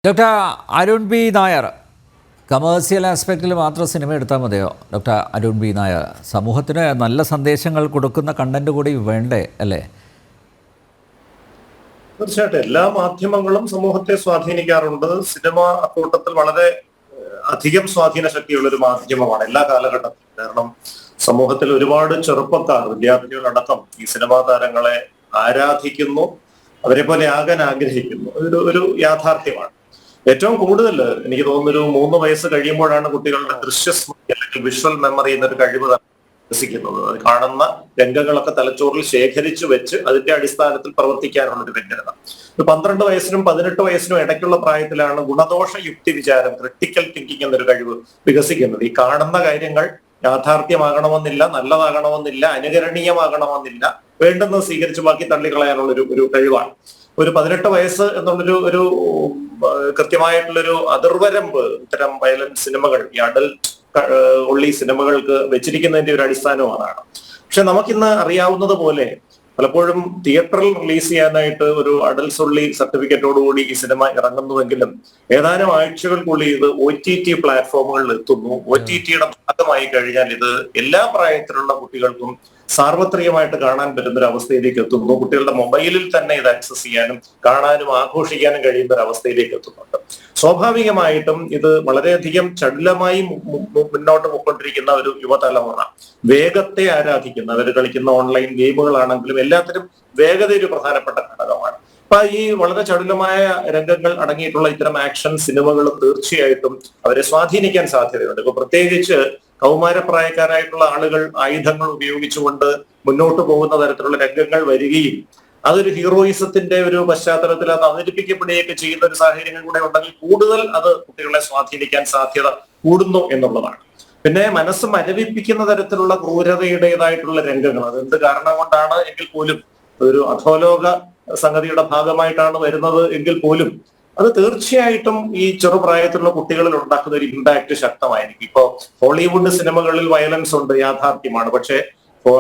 Doctor Arun B Nair, commercial ആസ്പെക്റ്റിൽ മാത്രം cinema എടുത്താൽ മതിയോ? ഡോക്ടർ അരുൺ ബി നായർ, സമൂഹത്തിന് നല്ല സന്ദേശങ്ങൾ കൊടുക്കുന്ന കണ്ടന്റ് കൂടി വേണ്ടേ അല്ലേ? തീർച്ചയായിട്ടും എല്ലാ മാധ്യമങ്ങളും സമൂഹത്തെ സ്വാധീനിക്കാറുണ്ട്. സിനിമ അക്കൂട്ടത്തിൽ വളരെ അധികം സ്വാധീന ശക്തിയുള്ള ഒരു മാധ്യമമാണ് എല്ലാ കാലഘട്ടത്തിലും. കാരണം സമൂഹത്തിൽ ഒരുപാട് ചെറുപ്പക്കാർ, വിദ്യാർത്ഥികളടക്കം ഈ സിനിമാ താരങ്ങളെ ആരാധിക്കുന്നു, അവരെ പോലെ ആകാൻ ആഗ്രഹിക്കുന്നു. ഒരു യാഥാർത്ഥ്യമാണ്. ഏറ്റവും കൂടുതൽ എനിക്ക് തോന്നുന്നൊരു 3 വയസ്സ് കഴിയുമ്പോഴാണ് കുട്ടികളുടെ ദൃശ്യസ്മൃതി അല്ലെങ്കിൽ വിഷ്വൽ മെമ്മറി എന്നൊരു കഴിവ് വികസിക്കുന്നത്. അത് കാണുന്ന രംഗങ്ങളൊക്കെ തലച്ചോറിൽ ശേഖരിച്ചു വെച്ച് അതിന്റെ അടിസ്ഥാനത്തിൽ പ്രവർത്തിക്കാനുള്ള ഒരു വ്യഗ്രത. ഒരു 12 വയസ്സിനും 18 വയസ്സിനും ഇടയ്ക്കുള്ള പ്രായത്തിലാണ് ഗുണദോഷ യുക്തി വിചാരം, ക്രിട്ടിക്കൽ തിങ്കിങ് എന്നൊരു കഴിവ് വികസിക്കുന്നത്. ഈ കാണുന്ന കാര്യങ്ങൾ യാഥാർത്ഥ്യമാകണമെന്നില്ല, നല്ലതാകണമെന്നില്ല, അനുകരണീയമാകണമെന്നില്ല, വേണ്ടെന്ന് സ്വീകരിച്ച് ബാക്കി തള്ളിക്കളയാനുള്ള ഒരു കഴിവാണ്. ഒരു 18 വയസ്സ് എന്നുള്ളൊരു കൃത്യമായിട്ടുള്ളൊരു അതിർവരമ്പ് ഇത്തരം വയലന്റ് സിനിമകൾ, ഈ അഡൽട്ട് ഉള്ളി സിനിമകൾക്ക് വെച്ചിരിക്കുന്നതിന്റെ ഒരു അടിസ്ഥാനവും അതാണ്. പക്ഷെ നമുക്കിന്ന് അറിയാവുന്നത് പോലെ പലപ്പോഴും തിയേറ്ററിൽ റിലീസ് ചെയ്യാനായിട്ട് ഒരു അഡൽട്സ് ഉള്ളി സർട്ടിഫിക്കറ്റോടുകൂടി ഈ സിനിമ ഇറങ്ങുന്നുവെങ്കിലും ഏതാനും ആഴ്ചകൾക്കുള്ളിൽ ഇത് OTT പ്ലാറ്റ്ഫോമുകളിൽ എത്തുന്നു. OTTയുടെ ഭാഗമായി കഴിഞ്ഞാൽ ഇത് എല്ലാ പ്രായത്തിലുള്ള കുട്ടികൾക്കും സാർവത്രികമായിട്ട് കാണാൻ പറ്റുന്ന ഒരു അവസ്ഥയിലേക്ക് എത്തുന്നു. കുട്ടികളുടെ മൊബൈലിൽ തന്നെ ഇത് ആക്സസ് ചെയ്യാനും കാണാനും ആഘോഷിക്കാനും കഴിയുന്ന ഒരു അവസ്ഥയിലേക്ക് എത്തുന്നുണ്ട്. സ്വാഭാവികമായിട്ടും ഇത് വളരെയധികം ചടുലമായി മുന്നോട്ട് പോയിക്കൊണ്ടിരിക്കുന്ന ഒരു യുവതലമുറ, വേഗത്തെ ആരാധിക്കുന്ന, അവർ കളിക്കുന്ന ഓൺലൈൻ ഗെയിമുകളാണെങ്കിലും എല്ലാത്തിനും വേഗത ഒരു പ്രധാനപ്പെട്ട ഘടകമാണ്. അപ്പൊ ഈ വളരെ ചടുലമായ രംഗങ്ങൾ അടങ്ങിയിട്ടുള്ള ഇത്തരം ആക്ഷൻ സിനിമകൾ തീർച്ചയായിട്ടും അവരെ സ്വാധീനിക്കാൻ സാധ്യതയുണ്ട്. ഇപ്പൊ പ്രത്യേകിച്ച് കൗമാരപ്രായക്കാരായിട്ടുള്ള ആളുകൾ ആയുധങ്ങൾ ഉപയോഗിച്ചുകൊണ്ട് മുന്നോട്ട് പോകുന്ന തരത്തിലുള്ള രംഗങ്ങൾ വരികയും അതൊരു ഹീറോയിസത്തിന്റെ ഒരു പശ്ചാത്തലത്തിൽ അത് അവതരിപ്പിക്കപ്പെടുകയൊക്കെ ചെയ്യുന്ന ഒരു സാഹചര്യങ്ങൾ കൂടെ ഉണ്ടെങ്കിൽ കൂടുതൽ അത് കുട്ടികളെ സ്വാധീനിക്കാൻ സാധ്യത കൂടുന്നു എന്നുള്ളതാണ്. പിന്നെ മനസ്സ് മരവിപ്പിക്കുന്ന തരത്തിലുള്ള ക്രൂരതയുടേതായിട്ടുള്ള രംഗങ്ങൾ, അതെന്ത് കാരണം കൊണ്ടാണ് എങ്കിൽ പോലും ഒരു അധോലോക സംഗതിയുടെ ഭാഗമായിട്ടാണ് വരുന്നത് എങ്കിൽ പോലും അത് തീർച്ചയായിട്ടും ഈ ചെറുപ്രായത്തിലുള്ള കുട്ടികളിൽ ഉണ്ടാക്കുന്ന ഒരു ഇമ്പാക്ട് ശക്തമായിരിക്കും. ഇപ്പോ ഹോളിവുഡ് സിനിമകളിൽ വയലൻസ് ഉണ്ട്, യാഥാർത്ഥ്യമാണ്. പക്ഷെ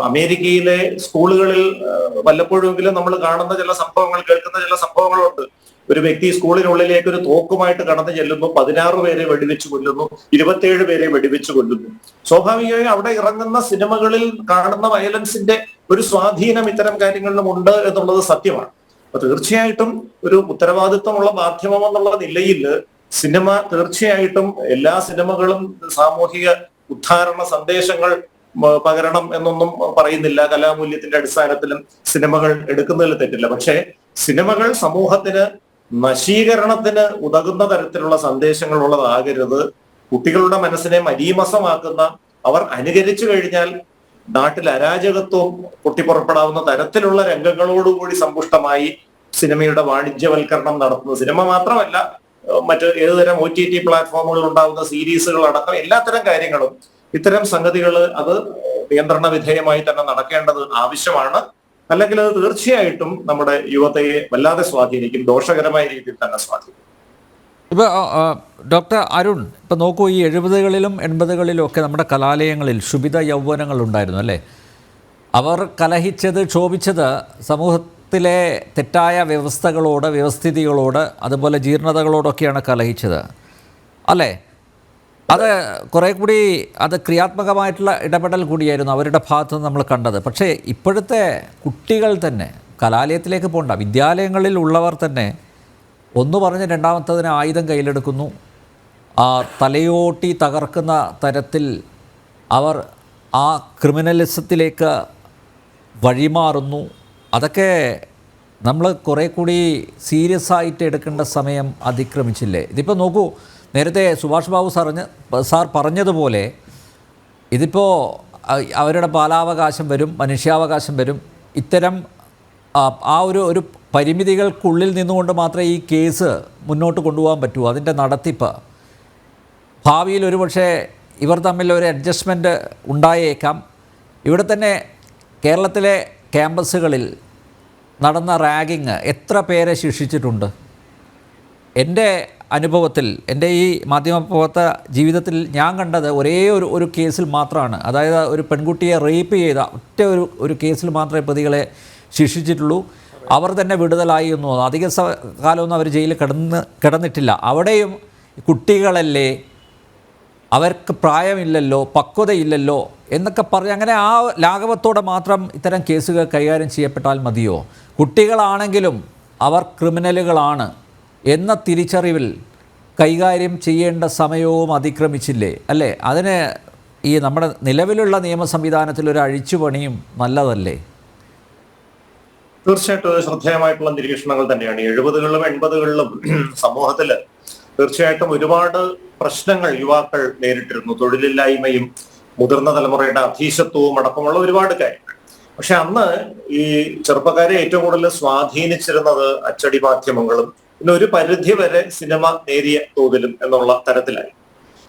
അമേരിക്കയിലെ സ്കൂളുകളിൽ വല്ലപ്പോഴെങ്കിലും നമ്മൾ കാണുന്ന ചില സംഭവങ്ങൾ, കേൾക്കുന്ന ചില സംഭവങ്ങളുണ്ട്. ഒരു വ്യക്തി സ്കൂളിനുള്ളിലേക്ക് ഒരു തോക്കുമായിട്ട് കടന്നു ചെല്ലുന്നു, 16 പേരെ വെടിവെച്ച് കൊല്ലുന്നു, 27 പേരെ വെടിവെച്ച് കൊല്ലുന്നു. സ്വാഭാവികമായി അവിടെ ഇറങ്ങുന്ന സിനിമകളിൽ കാണുന്ന വയലൻസിന്റെ ഒരു സ്വാധീനം ഇത്തരം കാര്യങ്ങളിലും ഉണ്ട് എന്നുള്ളത് സത്യമാണ്. അപ്പൊ തീർച്ചയായിട്ടും ഒരു ഉത്തരവാദിത്വമുള്ള മാധ്യമം എന്നുള്ള നിലയിൽ സിനിമ തീർച്ചയായിട്ടും എല്ലാ സിനിമകളും സാമൂഹിക ഉദ്ധാരണ സന്ദേശങ്ങൾ പകരണം എന്നൊന്നും പറയുന്നില്ല. കലാമൂല്യത്തിന്റെ അടിസ്ഥാനത്തിലും സിനിമകൾ എടുക്കുന്നതിൽ തെറ്റില്ല. പക്ഷേ സിനിമകൾ സമൂഹത്തിന് നശീകരണത്തിന് ഉതകുന്ന തരത്തിലുള്ള സന്ദേശങ്ങൾ ഉള്ളതാകരുത്. കുട്ടികളുടെ മനസ്സിനെ മലീമസമാക്കുന്ന, അവർ അനുകരിച്ചു കഴിഞ്ഞാൽ നാട്ടിൽ അരാജകത്വം പൊട്ടിപ്പുറപ്പെടാവുന്ന തരത്തിലുള്ള രംഗങ്ങളോടുകൂടി സമ്പുഷ്ടമായി സിനിമയുടെ വാണിജ്യവൽക്കരണം നടത്തുന്നത്. സിനിമ മാത്രമല്ല, മറ്റ് ഏതുതരം OTT പ്ലാറ്റ്ഫോമുകളിൽ ഉണ്ടാകുന്ന സീരീസുകൾ അടക്കം എല്ലാത്തരം കാര്യങ്ങളും, ഇത്തരം സംഗതികൾ അത് നിയന്ത്രണ വിധേയമായി തന്നെ നടക്കേണ്ടത് ആവശ്യമാണ്. അല്ലെങ്കിൽ അത് തീർച്ചയായിട്ടും നമ്മുടെ യുവതയെ വല്ലാതെ സ്വാധീനിക്കും, ദോഷകരമായ രീതിയിൽ തന്നെ സ്വാധീനിക്കും. ഇപ്പോൾ ഡോക്ടർ അരുൺ, ഇപ്പോൾ നോക്കൂ, ഈ 70കളിലും 80കളിലും ഒക്കെ നമ്മുടെ കലാലയങ്ങളിൽ ശുഭിത യൗവനങ്ങൾ ഉണ്ടായിരുന്നു അല്ലേ? അവർ കലഹിച്ചത്, ക്ഷോഭിച്ചത് സമൂഹത്തിലെ തെറ്റായ വ്യവസ്ഥകളോട്, വ്യവസ്ഥിതികളോട്, അതുപോലെ ജീർണതകളോടൊക്കെയാണ് കലഹിച്ചത് അല്ലേ? അത് കുറേ കൂടി അത് ക്രിയാത്മകമായിട്ടുള്ള ഇടപെടൽ കൂടിയായിരുന്നു അവരുടെ ഭാഗത്ത് നിന്ന് നമ്മൾ കണ്ടത്. പക്ഷേ ഇപ്പോഴത്തെ കുട്ടികൾ തന്നെ കലാലയത്തിലേക്ക് പോകണ്ട, വിദ്യാലയങ്ങളിൽ ഉള്ളവർ തന്നെ ഒന്ന് പറഞ്ഞ് രണ്ടാമത്തതിന് ആയുധം കയ്യിലെടുക്കുന്നു. തലയോട്ടി തകർക്കുന്ന തരത്തിൽ അവർ ആ ക്രിമിനലിസത്തിലേക്ക് വഴിമാറുന്നു. അതൊക്കെ നമ്മൾ കുറേ കൂടി സീരിയസ് ആയിട്ട് എടുക്കേണ്ട സമയം അതിക്രമിച്ചില്ലേ? ഇതിപ്പോൾ നോക്കൂ, നേരത്തെ സുഭാഷ് ബാബു സാർ പറഞ്ഞതുപോലെ ഇതിപ്പോൾ അവരുടെ ബാലാവകാശം വരും, മനുഷ്യാവകാശം വരും. ഇത്തരം ആ ഒരു പരിമിതികൾക്കുള്ളിൽ നിന്നുകൊണ്ട് മാത്രമേ ഈ കേസ് മുന്നോട്ട് കൊണ്ടുപോകാൻ പറ്റൂ. അതിൻ്റെ നടത്തിപ്പ് ഭാവിയിൽ ഒരുപക്ഷെ ഇവർ തമ്മിൽ ഒരു അഡ്ജസ്റ്റ്മെൻറ്റ് ഉണ്ടായേക്കാം. ഇവിടെ തന്നെ കേരളത്തിലെ ക്യാമ്പസുകളിൽ നടന്ന റാഗിങ് എത്ര പേരെ ശിക്ഷിച്ചിട്ടുണ്ട്? എൻ്റെ അനുഭവത്തിൽ, എൻ്റെ ഈ മാധ്യമപ്രവർത്തക ജീവിതത്തിൽ ഞാൻ കണ്ടത് ഒരേ ഒരു കേസിൽ മാത്രമാണ്. അതായത് ഒരു പെൺകുട്ടിയെ റേപ്പ് ചെയ്ത ഒറ്റ ഒരു കേസിൽ മാത്രമേ പ്രതികളെ ശിക്ഷിച്ചിട്ടുള്ളൂ. അവർ തന്നെ വിടുതലായി എന്ന് തോന്നുന്നു. അധിക കാലമൊന്നും അവർ ജയിലിൽ കിടന്നിട്ടില്ല. അവിടെയും കുട്ടികളല്ലേ, അവർക്ക് പ്രായമില്ലല്ലോ, പക്വതയില്ലല്ലോ എന്നൊക്കെ പറഞ്ഞ് അങ്ങനെ ആ ലാഘവത്തോടെ മാത്രം ഇത്തരം കേസുകൾ കൈകാര്യം ചെയ്യപ്പെട്ടാൽ മതിയോ? കുട്ടികളാണെങ്കിലും അവർ ക്രിമിനലുകളാണ് എന്ന തിരിച്ചറിവിൽ കൈകാര്യം ചെയ്യേണ്ട സമയവും അതിക്രമിച്ചില്ലേ? അല്ലേ? അതിന് ഈ നമ്മുടെ നിലവിലുള്ള നിയമ സംവിധാനത്തിൽ ഒരു അഴിച്ചുപണിയും നല്ലതല്ലേ? തീർച്ചയായിട്ടും അത് ശ്രദ്ധേയമായിട്ടുള്ള നിരീക്ഷണങ്ങൾ തന്നെയാണ്. 70കളിലും 80കളിലും സമൂഹത്തിൽ തീർച്ചയായിട്ടും ഒരുപാട് പ്രശ്നങ്ങൾ യുവാക്കൾ നേരിട്ടിരുന്നു. തൊഴിലില്ലായ്മയും മുതിർന്ന തലമുറയുടെ അധീശത്വവും അടക്കമുള്ള ഒരുപാട് കാര്യങ്ങൾ. പക്ഷെ അന്ന് ഈ ചെറുപ്പക്കാരെ ഏറ്റവും കൂടുതൽ സ്വാധീനിച്ചിരുന്നത് അച്ചടി മാധ്യമങ്ങളും പിന്നെ ഒരു പരിധി വരെ സിനിമ നേരിയ തോതിലും എന്നുള്ള തരത്തിലായി.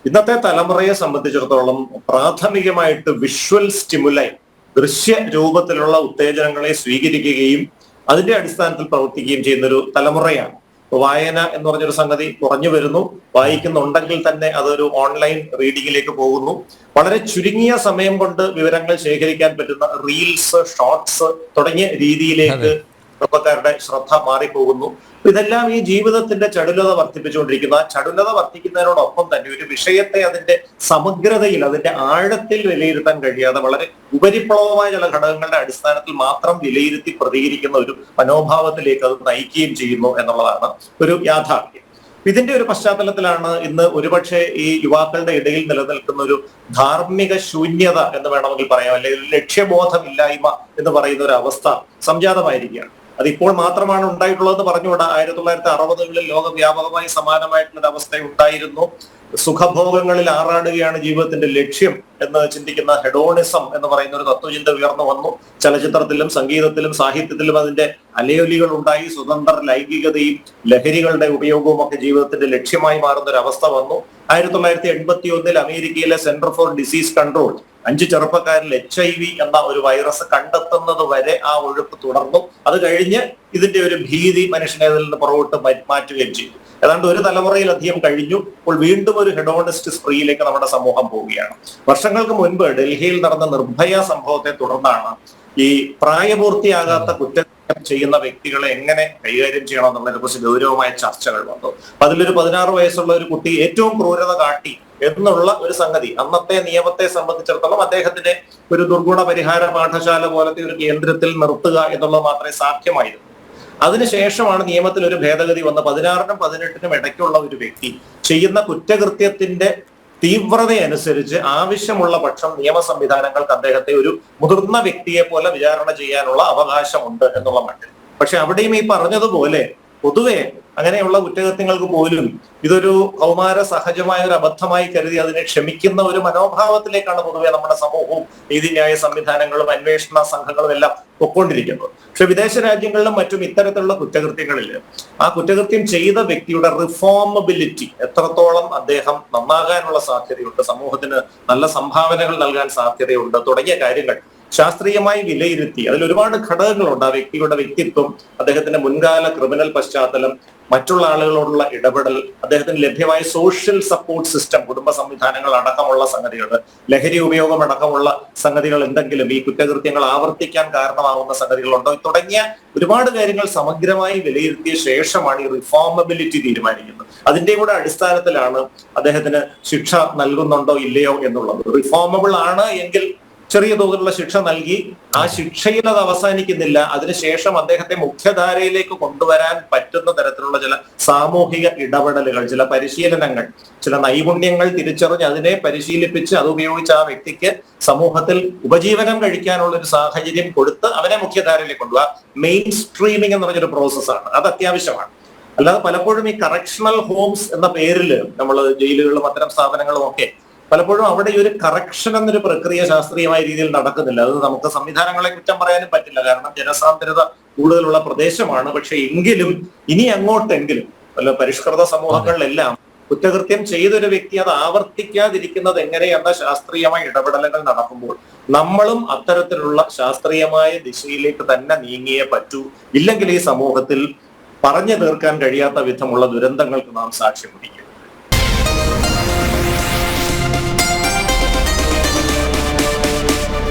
ഇന്നത്തെ തലമുറയെ സംബന്ധിച്ചിടത്തോളം പ്രാഥമികമായിട്ട് വിഷ്വൽ സ്റ്റിമുലൈ, ദൃശ്യ രൂപത്തിലുള്ള ഉത്തേജനങ്ങളെ സ്വീകരിക്കുകയും അതിന്റെ അടിസ്ഥാനത്തിൽ പ്രവർത്തിക്കുകയും ചെയ്യുന്ന ഒരു തലമുറയാണ്. വായന എന്ന് പറഞ്ഞൊരു സംഗതി കുറഞ്ഞു വരുന്നു. വായിക്കുന്നുണ്ടെങ്കിൽ തന്നെ അതൊരു ഓൺലൈൻ റീഡിങ്ങിലേക്ക് പോകുന്നു. വളരെ ചുരുങ്ങിയ സമയം കൊണ്ട് വിവരങ്ങൾ ശേഖരിക്കാൻ പറ്റുന്ന റീൽസ്, ഷോർട്സ് തുടങ്ങിയ രീതിയിലേക്ക് ചെറുപ്പക്കാരുടെ ശ്രദ്ധ മാറിപ്പോകുന്നു. ഇതെല്ലാം ഈ ജീവിതത്തിന്റെ ചടുലത വർദ്ധിപ്പിച്ചുകൊണ്ടിരിക്കുന്നു. ആ ചടുലത വർദ്ധിക്കുന്നതിനോടൊപ്പം തന്നെ ഒരു വിഷയത്തെ അതിന്റെ സമഗ്രതയിൽ, അതിന്റെ ആഴത്തിൽ വിലയിരുത്താൻ കഴിയാതെ വളരെ ഉപരിപ്ലവമായ ചില ഘടകങ്ങളുടെ അടിസ്ഥാനത്തിൽ മാത്രം വിലയിരുത്തി പ്രതികരിക്കുന്ന ഒരു മനോഭാവത്തിലേക്ക് അത് നയിക്കുകയും ചെയ്യുന്നു എന്നുള്ളതാണ് ഒരു യാഥാർത്ഥ്യം. ഇതിന്റെ ഒരു പശ്ചാത്തലത്തിലാണ് ഇന്ന് ഒരുപക്ഷെ ഈ യുവാക്കളുടെ ഇടയിൽ നിലനിൽക്കുന്ന ഒരു ധാർമ്മിക ശൂന്യത എന്ന് വേണമെങ്കിൽ പറയാം, അല്ലെങ്കിൽ ലക്ഷ്യബോധമില്ലായ്മ എന്ന് പറയുന്ന ഒരു അവസ്ഥ സംജാതമായിരിക്കുകയാണ്. അതിപ്പോൾ മാത്രമാണ് ഉണ്ടായിട്ടുള്ളതെന്ന് പറഞ്ഞുകൂടാ. 1960കളിൽ ലോകവ്യാപകമായി സമാനമായിട്ടുള്ള ഒരു അവസ്ഥ ഉണ്ടായിരുന്നു. സുഖഭോഗങ്ങളിൽ ആറാടുകയാണ് ജീവിതത്തിന്റെ ലക്ഷ്യം എന്ന് ചിന്തിക്കുന്ന ഹെഡോണിസം എന്ന് പറയുന്ന ഒരു തത്വചിന്ത ഉയർന്നു വന്നു. ചലച്ചിത്രത്തിലും സംഗീതത്തിലും സാഹിത്യത്തിലും അതിന്റെ അലയൊലികൾ ഉണ്ടായി. സ്വതന്ത്ര ലൈംഗികതയും ലഹരികളുടെ ഉപയോഗവും ഒക്കെ ജീവിതത്തിന്റെ ലക്ഷ്യമായി മാറുന്ന ഒരു അവസ്ഥ വന്നു. 1981 അമേരിക്കയിലെ centre for disease control 5 ചെറുപ്പക്കാരിൽ HIV എന്ന ഒരു വൈറസ് കണ്ടെത്തുന്നത് വരെ ആ ഒഴുക്ക് തുടർന്നു. അത് കഴിഞ്ഞ് ഇതിന്റെ ഒരു ഭീതി മനുഷ്യനെ അതിൽ നിന്ന് പുറകോട്ട് മാറ്റുകയും ചെയ്തു. ഏതാണ്ട് ഒരു തലമുറയിലധികം കഴിഞ്ഞു. ഇപ്പോൾ വീണ്ടും ഒരു ഹെഡോണിസ്റ്റ് സ്പ്രീയിലേക്ക് നമ്മുടെ സമൂഹം പോവുകയാണ്. വർഷങ്ങൾക്ക് മുൻപ് ഡൽഹിയിൽ നടന്ന നിർഭയ സംഭവത്തെ തുടർന്നാണ് ഈ പ്രായപൂർത്തിയാകാത്ത കുറ്റം ചെയ്യുന്ന വ്യക്തികളെ എങ്ങനെ കൈകാര്യം ചെയ്യണം എന്നുള്ളതിനെ കുറിച്ച് ഗൗരവമായ ചർച്ചകൾ വന്നു. അതിലൊരു 16 വയസ്സുള്ള ഒരു കുട്ടി ഏറ്റവും ക്രൂരത കാട്ടി എന്നുള്ള ഒരു സംഗതി അന്നത്തെ നിയമത്തെ സംബന്ധിച്ചിടത്തോളം അദ്ദേഹത്തിന്റെ ഒരു ദുർഗുണ പരിഹാര പാഠശാല പോലത്തെ ഒരു കേന്ദ്രത്തിൽ നിർത്തുക എന്നുള്ളത് മാത്രമേ സാധ്യമായിരുന്നു. അതിനുശേഷമാണ് നിയമത്തിൽ ഒരു ഭേദഗതി വന്ന് 16നും 18നും ഇടയ്ക്കുള്ള ഒരു വ്യക്തി ചെയ്യുന്ന കുറ്റകൃത്യത്തിന്റെ തീവ്രതയനുസരിച്ച് ആവശ്യമുള്ള പക്ഷം നിയമ സംവിധാനങ്ങൾക്ക് അദ്ദേഹത്തെ ഒരു മുതിർന്ന വ്യക്തിയെ പോലെ വിചാരണ ചെയ്യാനുള്ള അവകാശമുണ്ട് എന്നുള്ള മട്ടിൽ. പക്ഷെ അവിടെയും ഈ പറഞ്ഞതുപോലെ പൊതുവെ അങ്ങനെയുള്ള കുറ്റകൃത്യങ്ങൾക്ക് പോലും ഇതൊരു കൗമാര സഹജമായ ഒരു അബദ്ധമായി കരുതി അതിനെ ക്ഷമിക്കുന്ന ഒരു മനോഭാവത്തിലേക്കാണ് പൊതുവെ നമ്മുടെ സമൂഹവും നീതിന്യായ സംവിധാനങ്ങളും അന്വേഷണ സംഘങ്ങളും എല്ലാം പൊയ്ക്കൊണ്ടിരിക്കുന്നത്. പക്ഷെ വിദേശ രാജ്യങ്ങളിലും മറ്റും ഇത്തരത്തിലുള്ള കുറ്റകൃത്യങ്ങളിൽ ആ കുറ്റകൃത്യം ചെയ്ത വ്യക്തിയുടെ റിഫോമബിലിറ്റി, എത്രത്തോളം അദ്ദേഹം നന്നാകാനുള്ള സാധ്യതയുണ്ട്, സമൂഹത്തിന് നല്ല സംഭാവനകൾ നൽകാൻ സാധ്യതയുണ്ട് തുടങ്ങിയ കാര്യങ്ങൾ ശാസ്ത്രീയമായി വിലയിരുത്തി അതിൽ ഒരുപാട് ഘടകങ്ങളുണ്ട്. ആ വ്യക്തിയുടെ വ്യക്തിത്വം, അദ്ദേഹത്തിന്റെ മുൻകാല ക്രിമിനൽ പശ്ചാത്തലം, മറ്റുള്ള ആളുകളോടുള്ള ഇടപെടൽ, അദ്ദേഹത്തിന് ലഭ്യമായ സോഷ്യൽ സപ്പോർട്ട് സിസ്റ്റം, കുടുംബ സംവിധാനങ്ങൾ അടക്കമുള്ള സംഗതികൾ, ലഹരി ഉപയോഗം അടക്കമുള്ള സംഗതികൾ, എന്തെങ്കിലും ഈ കുറ്റകൃത്യങ്ങൾ ആവർത്തിക്കാൻ കാരണമാകുന്ന സംഗതികളുണ്ടോ തുടങ്ങിയ ഒരുപാട് കാര്യങ്ങൾ സമഗ്രമായി വിലയിരുത്തിയ ശേഷമാണ് ഈ റിഫോമബിലിറ്റി തീരുമാനിക്കുന്നത്. അതിന്റെ കൂടെ അടിസ്ഥാനത്തിലാണ് അദ്ദേഹത്തിന് ശിക്ഷ നൽകുന്നുണ്ടോ ഇല്ലയോ എന്നുള്ളത്. റിഫോമബിൾ ആണ് എങ്കിൽ ചെറിയ തോതിലുള്ള ശിക്ഷ നൽകി ആ ശിക്ഷയിൽ അത് അവസാനിക്കുന്നില്ല. അതിനുശേഷം അദ്ദേഹത്തെ മുഖ്യധാരയിലേക്ക് കൊണ്ടുവരാൻ പറ്റുന്ന തരത്തിലുള്ള ചില സാമൂഹിക ഇടപെടലുകൾ, ചില പരിശീലനങ്ങൾ, ചില നൈപുണ്യങ്ങൾ തിരിച്ചറിഞ്ഞ് അതിനെ പരിശീലിപ്പിച്ച് അത് ഉപയോഗിച്ച് ആ വ്യക്തിക്ക് സമൂഹത്തിൽ ഉപജീവനം കഴിക്കാനുള്ള ഒരു സാഹചര്യം കൊടുത്ത് അവനെ മുഖ്യധാരയിലേക്ക് കൊണ്ടുപോകുക. മെയിൻ സ്ട്രീമിംഗ് എന്ന് പറഞ്ഞൊരു പ്രോസസ്സാണ്. അത് അത്യാവശ്യമാണ്. അല്ലാതെ പലപ്പോഴും ഈ കറക്ഷണൽ ഹോംസ് എന്ന പേരിൽ നമ്മൾ ജയിലുകളിലും അത്തരം സ്ഥാപനങ്ങളും ഒക്കെ പലപ്പോഴും അവിടെ ഈ ഒരു കറക്ഷൻ എന്നൊരു പ്രക്രിയ ശാസ്ത്രീയമായ രീതിയിൽ നടക്കുന്നില്ല. അത് നമുക്ക് സംവിധാനങ്ങളെ കുറ്റം പറയാനും പറ്റില്ല, കാരണം ജനസാന്ദ്രത കൂടുതലുള്ള പ്രദേശമാണ്. പക്ഷെ എങ്കിലും ഇനി അങ്ങോട്ടെങ്കിലും വല്ല പരിഷ്കൃത സമൂഹങ്ങളിലെല്ലാം കുറ്റകൃത്യം ചെയ്തൊരു വ്യക്തി അത് ആവർത്തിക്കാതിരിക്കുന്നത് എങ്ങനെയെന്ന ശാസ്ത്രീയമായ ഇടപെടലുകൾ നടക്കുമ്പോൾ നമ്മളും അത്തരത്തിലുള്ള ശാസ്ത്രീയമായ ദിശയിലേക്ക് തന്നെ നീങ്ങിയേ പറ്റൂ. ഇല്ലെങ്കിൽ ഈ സമൂഹത്തിൽ പറഞ്ഞു തീർക്കാൻ കഴിയാത്ത വിധമുള്ള ദുരന്തങ്ങൾക്ക് നാം സാക്ഷ്യം വഹിക്കും.